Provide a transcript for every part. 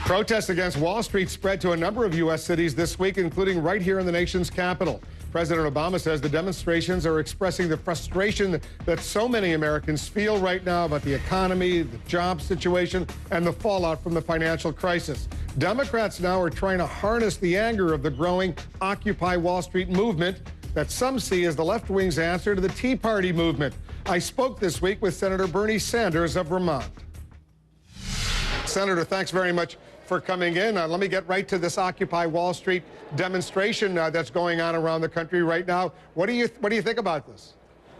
Protests against Wall Street spread to a number of U.S. cities this week, including right here in the nation's capital. President Obama says the demonstrations are expressing the frustration that so many Americans feel right now about the economy, the job situation, and the fallout from the financial crisis. Democrats now are trying to harness the anger of the growing Occupy Wall Street movement that some see as the left wing's answer to the Tea Party movement. I spoke this week with Senator Bernie Sanders of Vermont. Senator, thanks very much for coming in. Let me get right to this Occupy Wall Street demonstration that's going on around the country right now. What do you think about this?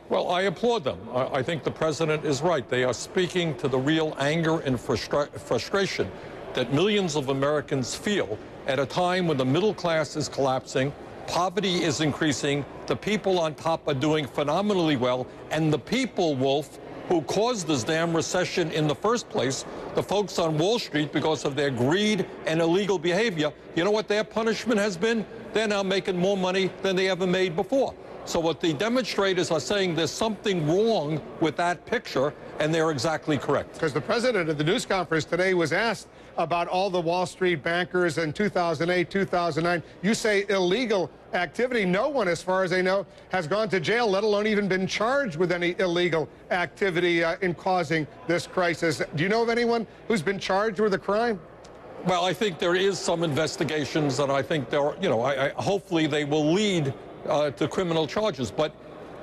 Well, I applaud them. I think the president is right. They are speaking to the real anger and frustration that millions of Americans feel at a time when the middle class is collapsing, poverty is increasing, the people on top are doing phenomenally well, and the people, Wolf, who caused this damn recession in the first place, the folks on Wall Street, because of their greed and illegal behavior, you know what their punishment has been? They're now making more money than they ever made before. So what the demonstrators are saying, there's something wrong with that picture, and they're exactly correct. Because the president at the news conference today was asked about all the Wall Street bankers in 2008, 2009. You say illegal activity. No one, as far as I know, has gone to jail, let alone even been charged with any illegal activity in causing this crisis. Do you know of anyone who's been charged with a crime? Well, I think there is some investigations, and I think there are, hopefully they will lead to criminal charges. But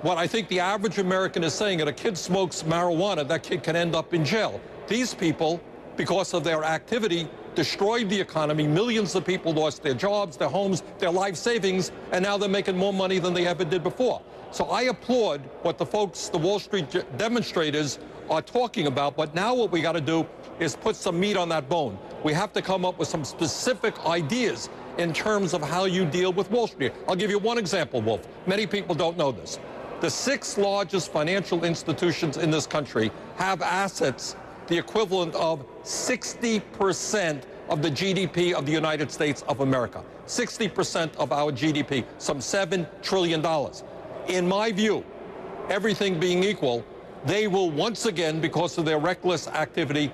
what I think the average American is saying, if a kid smokes marijuana, that kid can end up in jail. These people, because of their activity, destroyed the economy. Millions of people lost their jobs, their homes, their life savings, and now they're making more money than they ever did before. So I applaud what the folks, the Wall Street demonstrators, are talking about. But now what we got to do is put some meat on that bone. We have to come up with some specific ideas in terms of how you deal with Wall Street. I'll give you one example, Wolf. Many people don't know this. The 6 largest financial institutions in this country have assets the equivalent of 60% of the GDP of the United States of America. 60% of our GDP, some $7 trillion. In my view, everything being equal, they will once again, because of their reckless activity,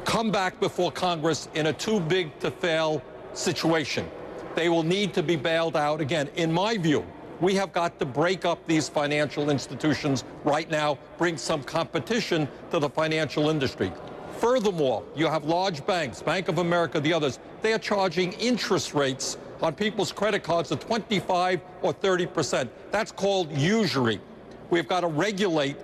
come back before Congress in a too-big-to-fail situation. They will need to be bailed out again. In my view, we have got to break up these financial institutions right now, bring some competition to the financial industry. Furthermore, you have large banks, Bank of America, the others, they are charging interest rates on people's credit cards of 25 or 30%. That's called usury. We've got to regulate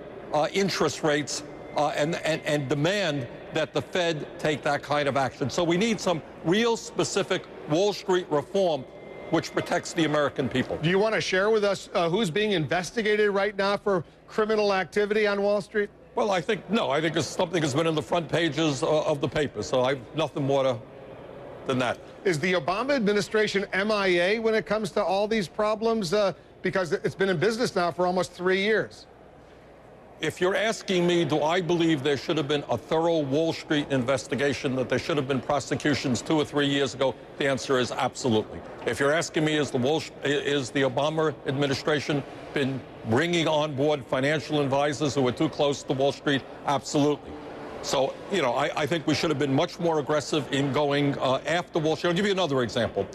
interest rates and demand that the Fed take that kind of action. So we need some real specific Wall Street reform which protects the American people. Do you want to share with us who's being investigated right now for criminal activity on Wall Street? Well, I think it's something that's been in the front pages of the paper, so I've nothing more than that. Is the Obama administration MIA when it comes to all these problems? Because it's been in business now for almost 3 years. If you're asking me, do I believe there should have been a thorough Wall Street investigation, that there should have been prosecutions 2 or 3 years ago, the answer is absolutely. If you're asking me, is the Obama administration been bringing on board financial advisors who were too close to Wall Street? Absolutely. So, I think we should have been much more aggressive in going after Wall Street. I'll give you another example.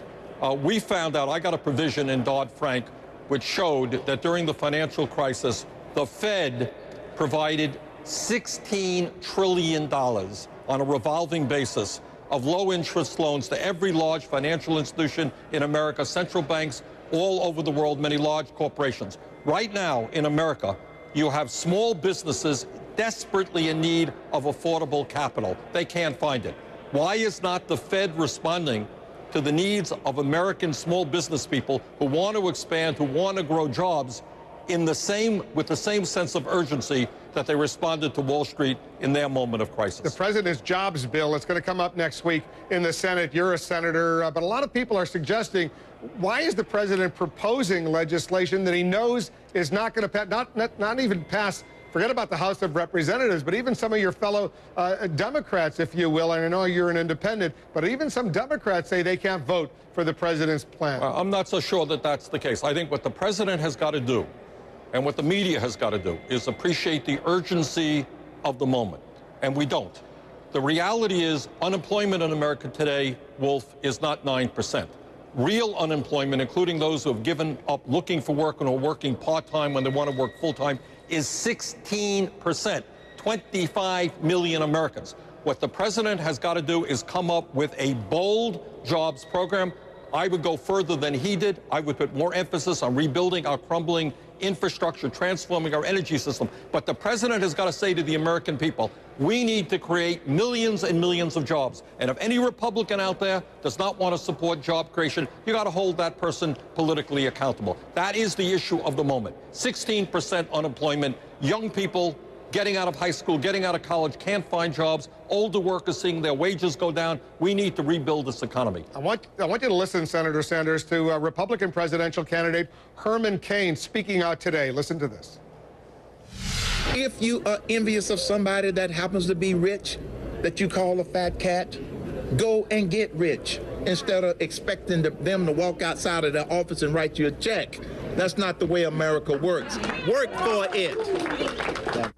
We found out, I got a provision in Dodd-Frank which showed that during the financial crisis, the Fed provided $16 trillion on a revolving basis of low-interest loans to every large financial institution in America, central banks all over the world, many large corporations. Right now in America, you have small businesses desperately in need of affordable capital. They can't find it. Why is not the Fed responding to the needs of American small business people who want to expand, who want to grow jobs, with the same sense of urgency that they responded to Wall Street in their moment of crisis? The president's jobs bill, it's going to come up next week in the Senate. You're a senator, but a lot of people are suggesting, why is the president proposing legislation that he knows is not going to pass, not even pass, forget about the House of Representatives, but even some of your fellow Democrats, if you will, and I know you're an independent, but even some Democrats say they can't vote for the president's plan. I'm not so sure that that's the case. I think what the president has got to do, and what the media has got to do, is appreciate the urgency of the moment. And we don't. The reality is unemployment in America today, Wolf, is not 9%. Real unemployment, including those who have given up looking for work and are working part-time when they want to work full-time, is 16%. 25 million Americans. What the president has got to do is come up with a bold jobs program. I would go further than he did. I would put more emphasis on rebuilding our crumbling infrastructure, transforming our energy system. But the president has got to say to the American people, we need to create millions and millions of jobs. And if any Republican out there does not want to support job creation, you got to hold that person politically accountable. That is the issue of the moment. 16% unemployment, young people getting out of high school, getting out of college, can't find jobs, older workers seeing their wages go down. We need to rebuild this economy. I want you to listen, Senator Sanders, to Republican presidential candidate Herman Cain speaking out today. Listen to this. If you are envious of somebody that happens to be rich, that you call a fat cat, go and get rich instead of expecting them to walk outside of their office and write you a check. That's not the way America works. Work for it.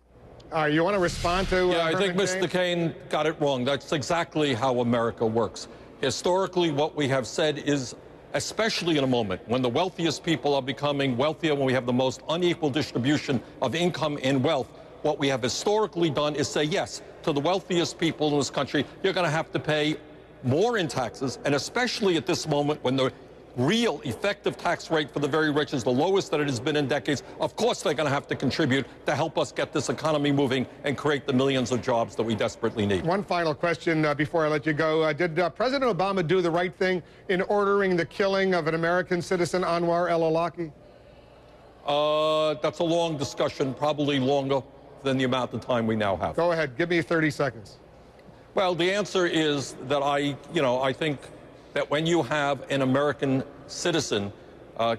You want to respond to Yeah, I think Mr. Cain got it wrong. That's exactly how America works. Historically, what we have said is, especially in a moment when the wealthiest people are becoming wealthier, when we have the most unequal distribution of income and wealth, what we have historically done is say yes to the wealthiest people in this country. You're going to have to pay more in taxes, and especially at this moment when the real effective tax rate for the very rich is the lowest that it has been in decades. Of course, they're going to have to contribute to help us get this economy moving and create the millions of jobs that we desperately need. One final question before I let you go. Did President Obama do the right thing in ordering the killing of an American citizen, Anwar el-Awlaki? That's a long discussion, probably longer than the amount of time we now have. Go ahead. Give me 30 seconds. Well, the answer is that I think that when you have an American citizen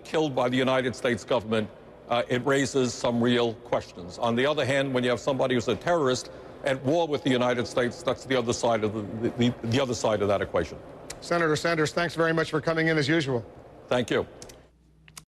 killed by the United States government, it raises some real questions. On the other hand, when you have somebody who's a terrorist at war with the United States, that's the other side of the other side of that equation. Senator Sanders, thanks very much for coming in as usual. Thank you.